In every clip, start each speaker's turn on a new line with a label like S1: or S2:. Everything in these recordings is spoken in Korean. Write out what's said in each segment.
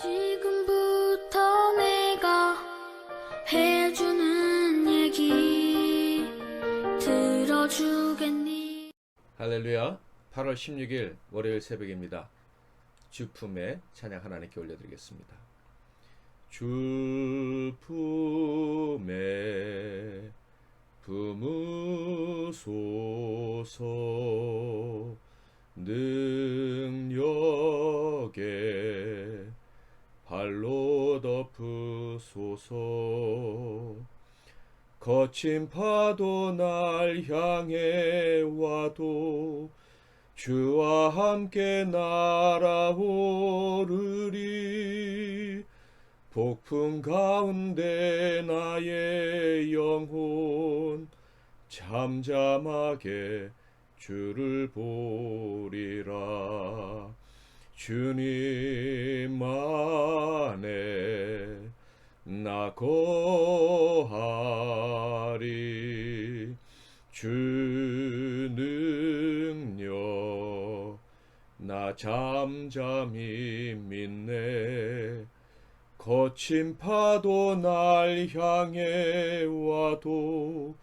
S1: 지금부터 내가 해주는 얘기 들어주겠니?
S2: 할렐루야. 8월 16일 월요일 새벽입니다. 주품의 찬양 하나님께 올려드리겠습니다. 주품에 품으소서 능력에 발로 덮으소서 거친 파도 날 향해 와도 주와 함께 날아오르리 폭풍 가운데 나의 영혼 잠잠하게 주를 보리라 주님 안에 나 거하리 주 능력 나 잠잠히 믿네 거친 파도 날 향해 와도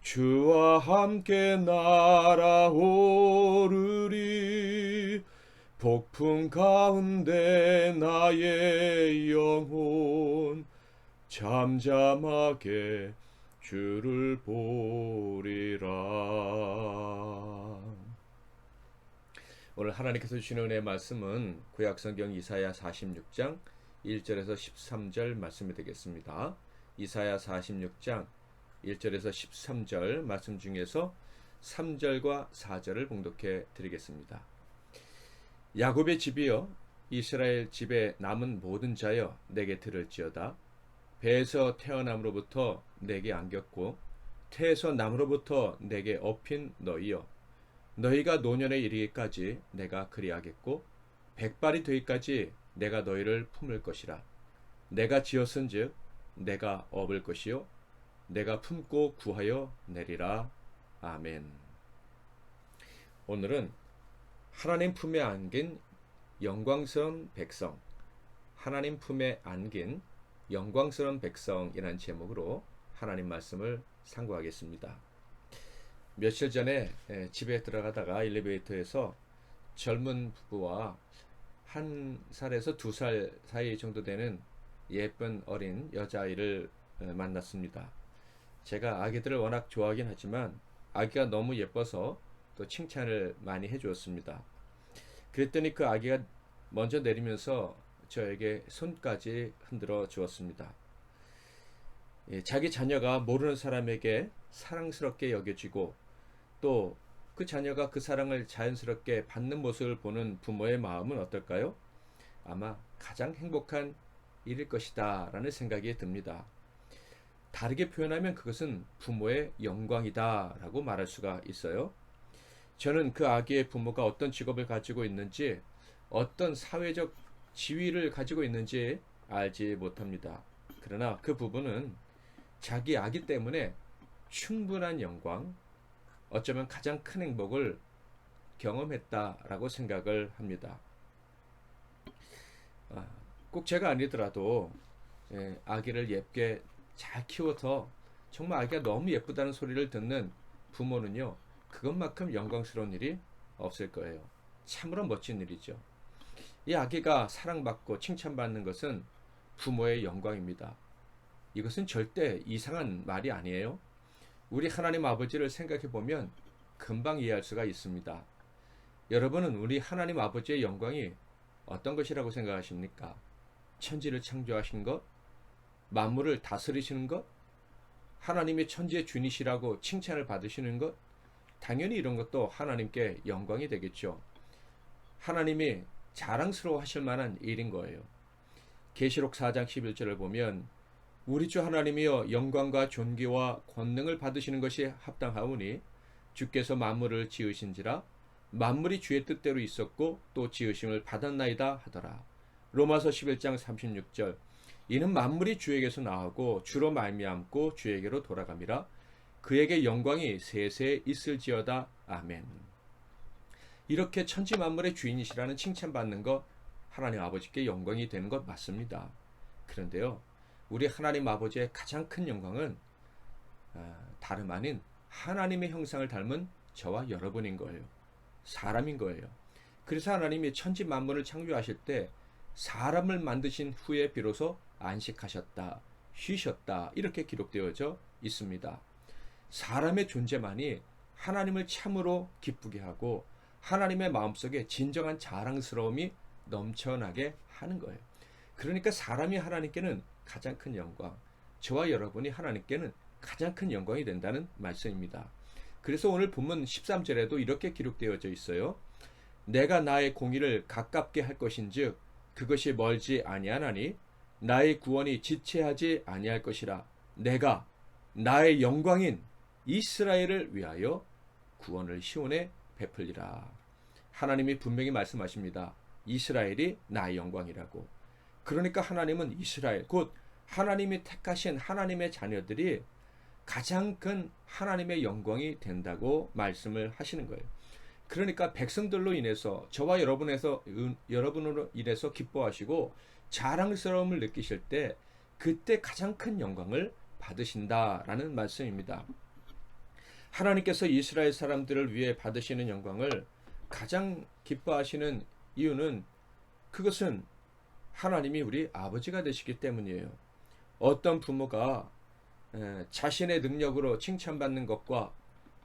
S2: 주와 함께 날아오르리 폭풍 가운데 나의 영혼 잠잠하게 주를 보리라. 오늘 하나님께서 주시는 은혜의 말씀은 구약성경 이사야 46장 1절에서 13절 말씀이 되겠습니다. 이사야 46장 1절에서 13절 말씀 중에서 3절과 4절을 봉독해 드리겠습니다. 야곱의 집이여 이스라엘 집에 남은 모든 자여 내게 들을지어다. 배에서 태어남으로부터 내게 안겼고 태에서 남으로부터 내게 업힌 너희여 너희가 노년에 이르기까지 내가 그리하겠고 백발이 되기까지 내가 너희를 품을 것이라. 내가 지었은즉 내가 업을 것이요 내가 품고 구하여 내리라. 아멘. 오늘은 하나님 품에 안긴 영광스러운 백성, 하나님 품에 안긴 영광스러운 백성이라는 제목으로 하나님 말씀을 상고하겠습니다. 며칠 전에 집에 들어가다가 엘리베이터에서 젊은 부부와 1살에서 2살 사이 정도 되는 예쁜 어린 여자아이를 만났습니다. 제가 아기들을 워낙 좋아하긴 하지만 아기가 너무 예뻐서 또 칭찬을 많이 해주었습니다. 그랬더니 그 아기가 먼저 내리면서 저에게 손까지 흔들어 주었습니다. 자기 자녀가 모르는 사람에게 사랑스럽게 여겨지고 또 그 자녀가 그 사랑을 자연스럽게 받는 모습을 보는 부모의 마음은 어떨까요? 아마 가장 행복한 일일 것이다 라는 생각이 듭니다. 다르게 표현하면 그것은 부모의 영광이다 라고 말할 수가 있어요. 저는 그 아기의 부모가 어떤 직업을 가지고 있는지 어떤 사회적 지위를 가지고 있는지 알지 못합니다. 그러나 그 부부는 자기 아기 때문에 충분한 영광, 어쩌면 가장 큰 행복을 경험했다라고 생각을 합니다. 꼭 제가 아니더라도 아기를 예쁘게 잘 키워서 정말 아기가 너무 예쁘다는 소리를 듣는 부모는요, 그것만큼 영광스러운 일이 없을 거예요. 참으로 멋진 일이죠. 이 아기가 사랑받고 칭찬받는 것은 부모의 영광입니다. 이것은 절대 이상한 말이 아니에요. 우리 하나님 아버지를 생각해 보면 금방 이해할 수가 있습니다. 여러분은 우리 하나님 아버지의 영광이 어떤 것이라고 생각하십니까? 천지를 창조하신 것? 만물을 다스리시는 것? 하나님의 천지의 주인이시라고 칭찬을 받으시는 것? 당연히 이런 것도 하나님께 영광이 되겠죠. 하나님이 자랑스러워 하실 만한 일인 거예요. 계시록 4장 11절을 보면 우리 주 하나님이여 영광과 존귀와 권능을 받으시는 것이 합당하오니 주께서 만물을 지으신지라 만물이 주의 뜻대로 있었고 또 지으심을 받았나이다 하더라. 로마서 11장 36절 이는 만물이 주에게서 나오고 주로 말미암고 주에게로 돌아감이라 그에게 영광이 세세 있을지어다. 아멘. 이렇게 천지 만물의 주인이시라는 칭찬받는 것 하나님 아버지께 영광이 되는 것 맞습니다. 그런데요, 우리 하나님 아버지의 가장 큰 영광은 다름 아닌 하나님의 형상을 닮은 저와 여러분인 거예요. 사람인 거예요. 그래서 하나님이 천지 만물을 창조하실 때 사람을 만드신 후에 비로소 안식하셨다, 쉬셨다, 이렇게 기록되어져 있습니다. 사람의 존재만이 하나님을 참으로 기쁘게 하고 하나님의 마음속에 진정한 자랑스러움이 넘쳐나게 하는 거예요. 그러니까 사람이 하나님께는 가장 큰 영광, 저와 여러분이 하나님께는 가장 큰 영광이 된다는 말씀입니다. 그래서 오늘 본문 13절에도 이렇게 기록되어져 있어요. 내가 나의 공의를 가깝게 할 것인즉 그것이 멀지 아니하나니 나의 구원이 지체하지 아니할 것이라. 내가 나의 영광인 이스라엘을 위하여 구원을 시온에 베풀리라. 하나님이 분명히 말씀하십니다. 이스라엘이 나의 영광이라고. 그러니까 하나님은 이스라엘, 곧 하나님이 택하신 하나님의 자녀들이 가장 큰 하나님의 영광이 된다고 말씀을 하시는 거예요. 그러니까 백성들로 인해서 저와 여러분으로 인해서 기뻐하시고 자랑스러움을 느끼실 때 그때 가장 큰 영광을 받으신다라는 말씀입니다. 하나님께서 이스라엘 사람들을 위해 받으시는 영광을 가장 기뻐하시는 이유는 그것은 하나님이 우리 아버지가 되시기 때문이에요. 어떤 부모가 자신의 능력으로 칭찬받는 것과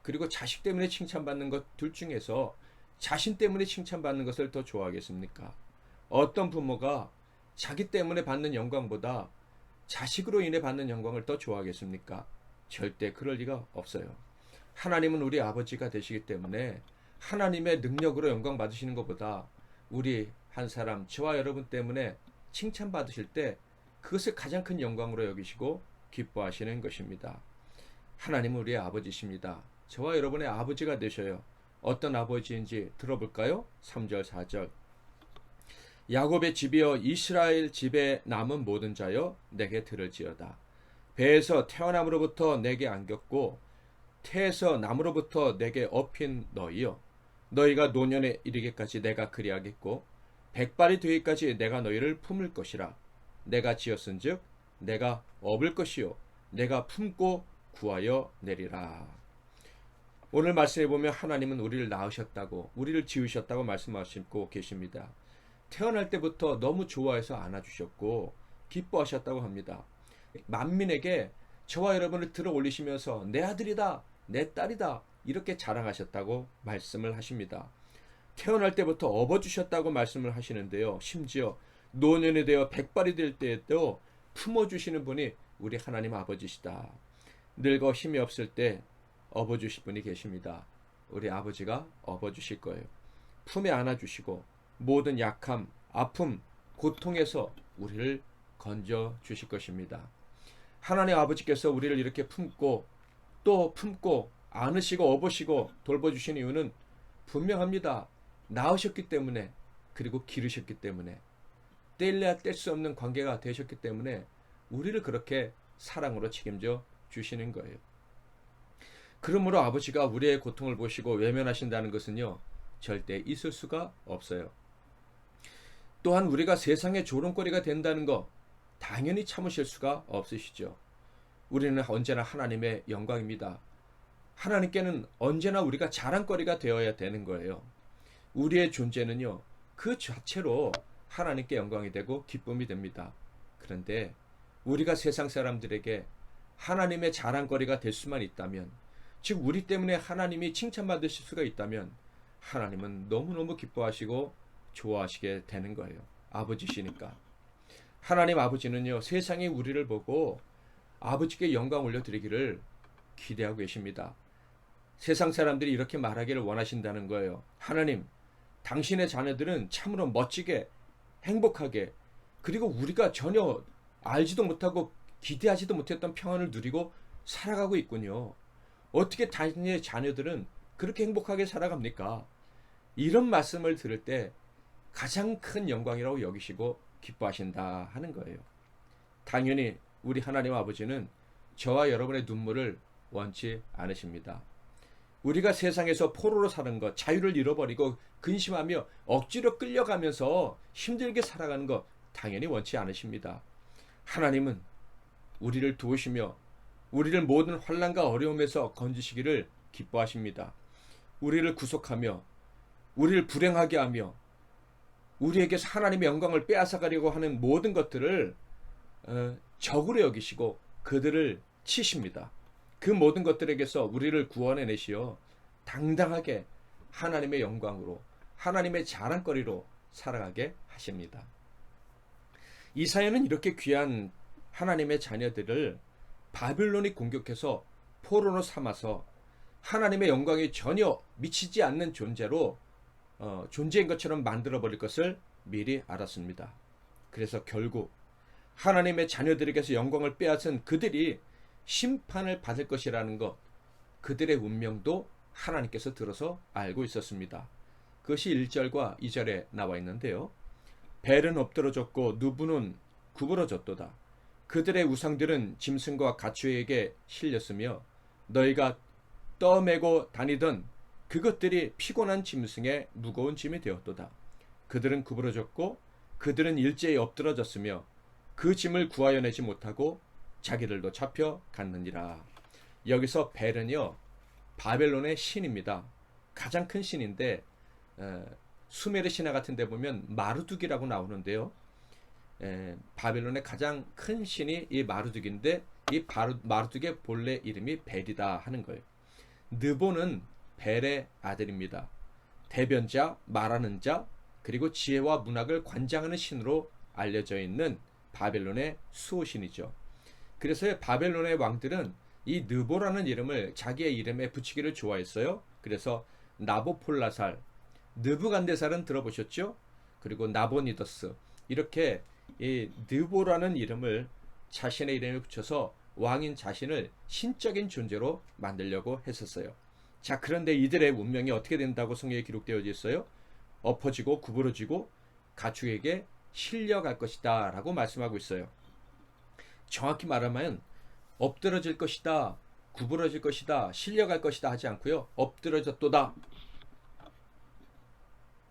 S2: 그리고 자식 때문에 칭찬받는 것 둘 중에서 자신 때문에 칭찬받는 것을 더 좋아하겠습니까? 어떤 부모가 자기 때문에 받는 영광보다 자식으로 인해 받는 영광을 더 좋아하겠습니까? 절대 그럴 리가 없어요. 하나님은 우리 아버지가 되시기 때문에 하나님의 능력으로 영광 받으시는 것보다 우리 한 사람, 저와 여러분 때문에 칭찬받으실 때 그것을 가장 큰 영광으로 여기시고 기뻐하시는 것입니다. 하나님은 우리의 아버지십니다. 저와 여러분의 아버지가 되셔요. 어떤 아버지인지 들어볼까요? 3절 4절. 야곱의 집이여 이스라엘 집에 남은 모든 자여 내게 들을지어다. 배에서 태어남으로부터 내게 안겼고 태에서 남으로부터 내게 업힌 너희여, 너희가 노년에 이르기까지 내가 그리하겠고 백발이 되기까지 내가 너희를 품을 것이라. 내가 지었은즉 내가 업을 것이요 내가 품고 구하여 내리라. 오늘 말씀해 보면 하나님은 우리를 낳으셨다고, 우리를 지으셨다고 말씀하시고 계십니다. 태어날 때부터 너무 좋아해서 안아주셨고 기뻐하셨다고 합니다. 만민에게 저와 여러분을 들어 올리시면서 내 아들이다, 내 딸이다, 이렇게 자랑하셨다고 말씀을 하십니다. 태어날 때부터 업어주셨다고 말씀을 하시는데요. 심지어 노년이 되어 백발이 될 때에도 품어주시는 분이 우리 하나님 아버지시다. 늙어 힘이 없을 때 업어주실 분이 계십니다. 우리 아버지가 업어주실 거예요. 품에 안아주시고 모든 약함, 아픔, 고통에서 우리를 건져주실 것입니다. 하나님 아버지께서 우리를 이렇게 품고 또 품고 안으시고 업으시고 돌봐주신 이유는 분명합니다. 낳으셨기 때문에, 그리고 기르셨기 때문에, 뗄래야 뗄 수 없는 관계가 되셨기 때문에 우리를 그렇게 사랑으로 책임져 주시는 거예요. 그러므로 아버지가 우리의 고통을 보시고 외면하신다는 것은요, 절대 있을 수가 없어요. 또한 우리가 세상의 조롱거리가 된다는 것 당연히 참으실 수가 없으시죠. 우리는 언제나 하나님의 영광입니다. 하나님께는 언제나 우리가 자랑거리가 되어야 되는 거예요. 우리의 존재는요, 그 자체로 하나님께 영광이 되고 기쁨이 됩니다. 그런데 우리가 세상 사람들에게 하나님의 자랑거리가 될 수만 있다면, 즉 우리 때문에 하나님이 칭찬받으실 수가 있다면 하나님은 너무너무 기뻐하시고 좋아하시게 되는 거예요. 아버지시니까. 하나님 아버지는요, 세상이 우리를 보고 아버지께 영광 올려드리기를 기대하고 계십니다. 세상 사람들이 이렇게 말하기를 원하신다는 거예요. 하나님, 당신의 자녀들은 참으로 멋지게, 행복하게, 그리고 우리가 전혀 알지도 못하고 기대하지도 못했던 평안을 누리고 살아가고 있군요. 어떻게 당신의 자녀들은 그렇게 행복하게 살아갑니까? 이런 말씀을 들을 때 가장 큰 영광이라고 여기시고 기뻐하신다 하는 거예요. 당연히 우리 하나님 아버지는 저와 여러분의 눈물을 원치 않으십니다. 우리가 세상에서 포로로 사는 것, 자유를 잃어버리고 근심하며 억지로 끌려가면서 힘들게 살아가는 것 당연히 원치 않으십니다. 하나님은 우리를 도우시며 우리를 모든 환난과 어려움에서 건지시기를 기뻐하십니다. 우리를 구속하며 우리를 불행하게 하며 우리에게서 하나님의 영광을 빼앗아가려고 하는 모든 것들을 적으로 여기시고 그들을 치십니다. 그 모든 것들에게서 우리를 구원해내시어 당당하게 하나님의 영광으로 하나님의 자랑거리로 살아가게 하십니다. 이사야는 이렇게 귀한 하나님의 자녀들을 바빌론이 공격해서 포로로 삼아서 하나님의 영광이 전혀 미치지 않는 존재로 존재인 것처럼 만들어버릴 것을 미리 알았습니다. 그래서 결국 하나님의 자녀들에게서 영광을 빼앗은 그들이 심판을 받을 것이라는 것, 그들의 운명도 하나님께서 들어서 알고 있었습니다. 그것이 1절과 2절에 나와 있는데요. 벨은 엎드러졌고 누부는 구부러졌도다. 그들의 우상들은 짐승과 가축에게 실렸으며 너희가 떠매고 다니던 그것들이 피곤한 짐승의 무거운 짐이 되었도다. 그들은 구부러졌고 그들은 일제히 엎드러졌으며 그 짐을 구하여 내지 못하고 자기들도 잡혀갔느니라. 여기서 벨은요 바벨론의 신입니다. 가장 큰 신인데 수메르 신화 같은 데 보면 마르둑이라고 나오는데요. 바벨론의 가장 큰 신이 이 마르둑인데 이 마르둑의 본래 이름이 벨이다 하는 거예요. 느보는 벨의 아들입니다. 대변자, 말하는 자, 그리고 지혜와 문학을 관장하는 신으로 알려져 있는 바벨론의 수호신이죠. 그래서 바벨론의 왕들은 이 느보라는 이름을 자기의 이름에 붙이기를 좋아했어요. 그래서 나보폴라살, 느부간데살은 들어보셨죠? 그리고 나보니더스, 이렇게 이 느보라는 이름을 자신의 이름에 붙여서 왕인 자신을 신적인 존재로 만들려고 했었어요. 자, 그런데 이들의 운명이 어떻게 된다고 성경에 기록되어 있어요? 엎어지고 구부러지고 가축에게 실려갈 것이다 라고 말씀하고 있어요. 정확히 말하면 엎드러질 것이다, 구부러질 것이다, 실려갈 것이다 하지 않고요. 엎드러졌도다,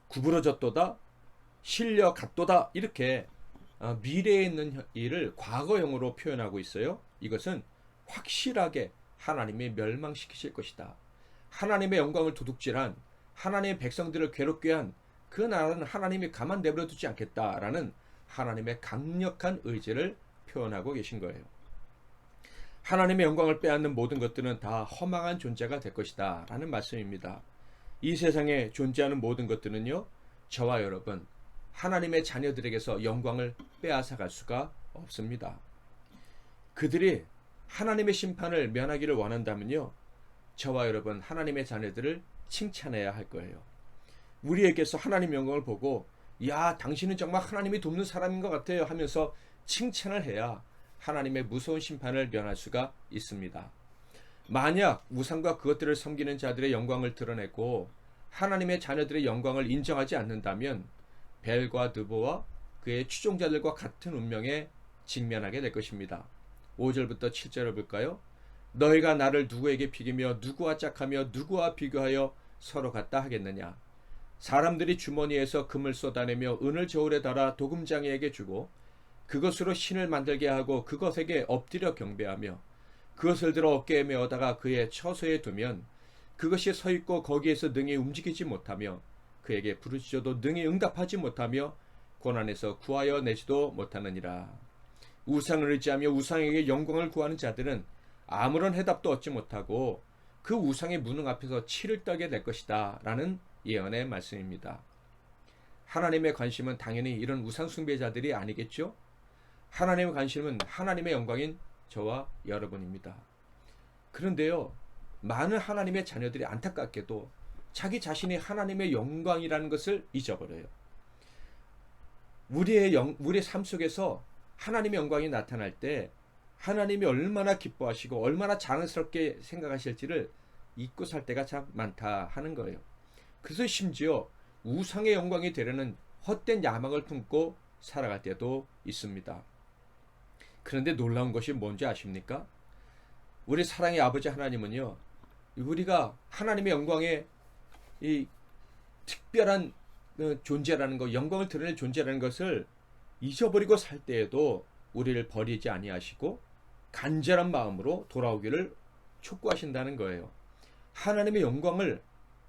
S2: 구부러졌도다, 실려갔도다, 이렇게 미래에 있는 일을 과거형으로 표현하고 있어요. 이것은 확실하게 하나님이 멸망시키실 것이다. 하나님의 영광을 도둑질한 하나님의 백성들을 괴롭게 한 그 나라는 하나님이 가만 내버려 두지 않겠다라는 하나님의 강력한 의지를 표현하고 계신 거예요. 하나님의 영광을 빼앗는 모든 것들은 다 허망한 존재가 될 것이다 라는 말씀입니다. 이 세상에 존재하는 모든 것들은요, 저와 여러분 하나님의 자녀들에게서 영광을 빼앗아갈 수가 없습니다. 그들이 하나님의 심판을 면하기를 원한다면요, 저와 여러분 하나님의 자녀들을 칭찬해야 할 거예요. 우리에게서 하나님 영광을 보고 야, 당신은 정말 하나님이 돕는 사람인 것 같아요 하면서 칭찬을 해야 하나님의 무서운 심판을 면할 수가 있습니다. 만약 우상과 그것들을 섬기는 자들의 영광을 드러내고 하나님의 자녀들의 영광을 인정하지 않는다면 벨과 느보와 그의 추종자들과 같은 운명에 직면하게 될 것입니다. 5절부터 7절을 볼까요? 너희가 나를 누구에게 비기며 누구와 짝하며 누구와 비교하여 서로 같다 하겠느냐? 사람들이 주머니에서 금을 쏟아내며 은을 저울에 달아 도금장이에게 주고 그것으로 신을 만들게 하고 그것에게 엎드려 경배하며 그것을 들어 어깨에 메어다가 그의 처소에 두면 그것이 서 있고 거기에서 능히 움직이지 못하며 그에게 부르짖어도 능히 응답하지 못하며 고난에서 구하여 내지도 못하느니라. 우상을 의지하며 우상에게 영광을 구하는 자들은 아무런 해답도 얻지 못하고 그 우상의 무능 앞에서 치를 떨게 될 것이다 라는 예언의 말씀입니다. 하나님의 관심은 당연히 이런 우상 숭배자들이 아니겠죠? 하나님의 관심은 하나님의 영광인 저와 여러분입니다. 그런데요, 많은 하나님의 자녀들이 안타깝게도 자기 자신이 하나님의 영광이라는 것을 잊어버려요. 우리의 삶 속에서 하나님의 영광이 나타날 때 하나님이 얼마나 기뻐하시고 얼마나 자랑스럽게 생각하실지를 잊고 살 때가 참 많다 하는 거예요. 그래서 심지어 우상의 영광이 되려는 헛된 야망을 품고 살아갈 때도 있습니다. 그런데 놀라운 것이 뭔지 아십니까? 우리 사랑의 아버지 하나님은요, 우리가 하나님의 영광의 이 특별한 존재라는 것, 영광을 드러낼 존재라는 것을 잊어버리고 살 때에도 우리를 버리지 아니하시고 간절한 마음으로 돌아오기를 촉구하신다는 거예요. 하나님의 영광을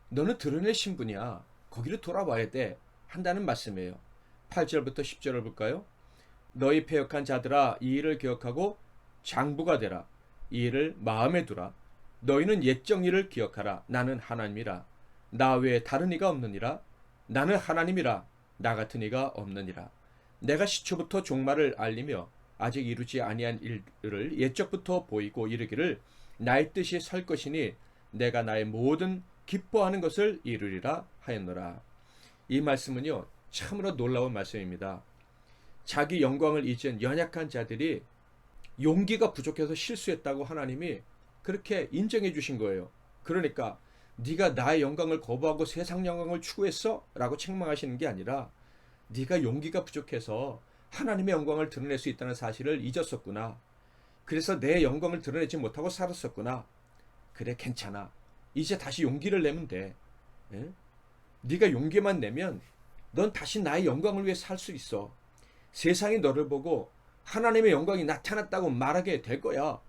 S2: 너는 드러낼 신분이야. 거기를 돌아와야 돼. 한다는 말씀이에요. 8절부터 10절을 볼까요? 너희 패역한 자들아 이 일을 기억하고 장부가 되라. 이 일을 마음에 두라. 너희는 옛 정의를 기억하라. 나는 하나님이라. 나 외에 다른 이가 없느니라. 나는 하나님이라. 나 같은 이가 없느니라. 내가 시초부터 종말을 알리며 아직 이루지 아니한 일을 옛적부터 보이고 이르기를 나의 뜻이 설 것이니 내가 나의 모든 기뻐하는 것을 이루리라 하였노라. 이 말씀은요 참으로 놀라운 말씀입니다. 자기 영광을 잊은 연약한 자들이 용기가 부족해서 실수했다고 하나님이 그렇게 인정해 주신 거예요. 그러니까 네가 나의 영광을 거부하고 세상 영광을 추구했어? 라고 책망하시는 게 아니라 네가 용기가 부족해서 하나님의 영광을 드러낼 수 있다는 사실을 잊었었구나. 그래서 내 영광을 드러내지 못하고 살았었구나. 그래 괜찮아. 이제 다시 용기를 내면 돼. 예? 네가 용기만 내면 넌 다시 나의 영광을 위해 살 수 있어. 세상이 너를 보고 하나님의 영광이 나타났다고 말하게 될 거야.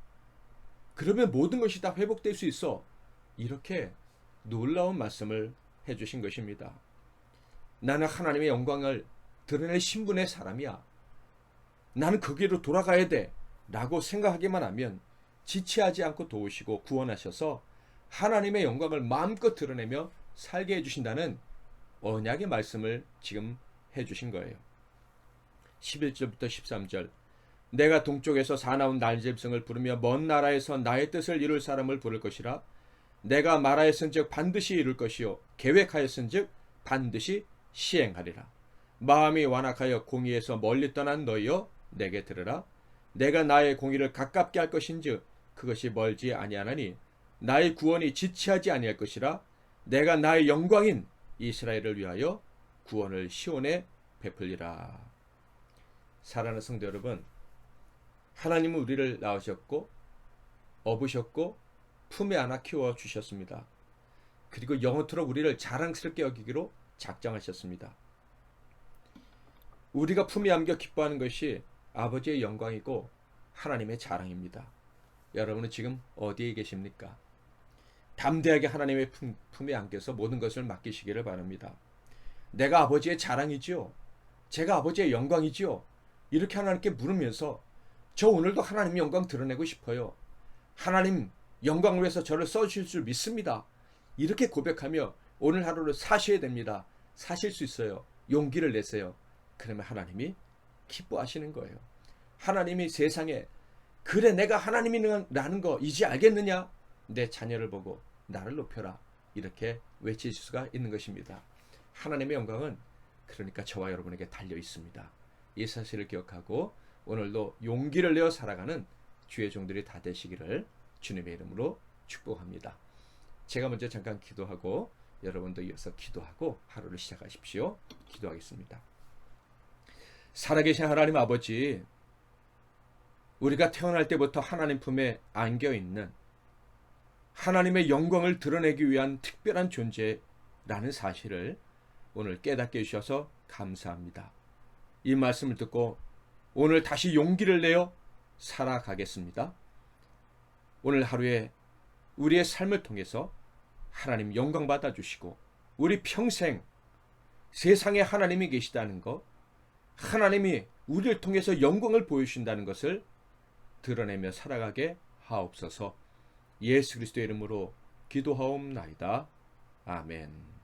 S2: 그러면 모든 것이 다 회복될 수 있어. 이렇게 놀라운 말씀을 해주신 것입니다. 나는 하나님의 영광을 드러낼 신분의 사람이야. 나는 거기로 돌아가야 돼. 라고 생각하기만 하면 지체하지 않고 도우시고 구원하셔서 하나님의 영광을 마음껏 드러내며 살게 해주신다는 언약의 말씀을 지금 해주신 거예요. 11절부터 13절 내가 동쪽에서 사나운 날짐승을 부르며 먼 나라에서 나의 뜻을 이룰 사람을 부를 것이라. 내가 말하였은즉 반드시 이룰 것이요 계획하였은즉 반드시 시행하리라. 마음이 완악하여 공의에서 멀리 떠난 너희여 내게 들으라. 내가 나의 공의를 가깝게 할 것인즉 그것이 멀지 아니하나니 나의 구원이 지체하지 아니할 것이라. 내가 나의 영광인 이스라엘을 위하여 구원을 시온에 베풀리라. 사랑하는 성도 여러분, 하나님은 우리를 낳으셨고 업으셨고 품에 안아 키워주셨습니다. 그리고 영원토록 우리를 자랑스럽게 여기기로 작정하셨습니다. 우리가 품에 안겨 기뻐하는 것이 아버지의 영광이고 하나님의 자랑입니다. 여러분은 지금 어디에 계십니까? 담대하게 하나님의 품에 안겨서 모든 것을 맡기시기를 바랍니다. 내가 아버지의 자랑이지요. 제가 아버지의 영광이지요. 이렇게 하나님께 물으면서 저 오늘도 하나님의 영광 드러내고 싶어요. 하나님 영광을 위해서 저를 써주실 줄 믿습니다. 이렇게 고백하며 오늘 하루를 사셔야 됩니다. 사실 수 있어요. 용기를 내세요. 그러면 하나님이 기뻐하시는 거예요. 하나님이 세상에 그래 내가 하나님이라는 거 이제 알겠느냐? 내 자녀를 보고 나를 높여라. 이렇게 외칠 수가 있는 것입니다. 하나님의 영광은 그러니까 저와 여러분에게 달려 있습니다. 이 사실을 기억하고 오늘도 용기를 내어 살아가는 주의 종들이 다 되시기를 주님의 이름으로 축복합니다. 제가 먼저 잠깐 기도하고 여러분도 이어서 기도하고 하루를 시작하십시오. 기도하겠습니다. 살아계신 하나님 아버지, 우리가 태어날 때부터 하나님 품에 안겨있는 하나님의 영광을 드러내기 위한 특별한 존재라는 사실을 오늘 깨닫게 해주셔서 감사합니다. 이 말씀을 듣고 오늘 다시 용기를 내어 살아가겠습니다. 오늘 하루에 우리의 삶을 통해서 하나님 영광 받아주시고 우리 평생 세상에 하나님이 계시다는 것, 하나님이 우리를 통해서 영광을 보여주신다는 것을 드러내며 살아가게 하옵소서. 예수 그리스도의 이름으로 기도하옵나이다. 아멘.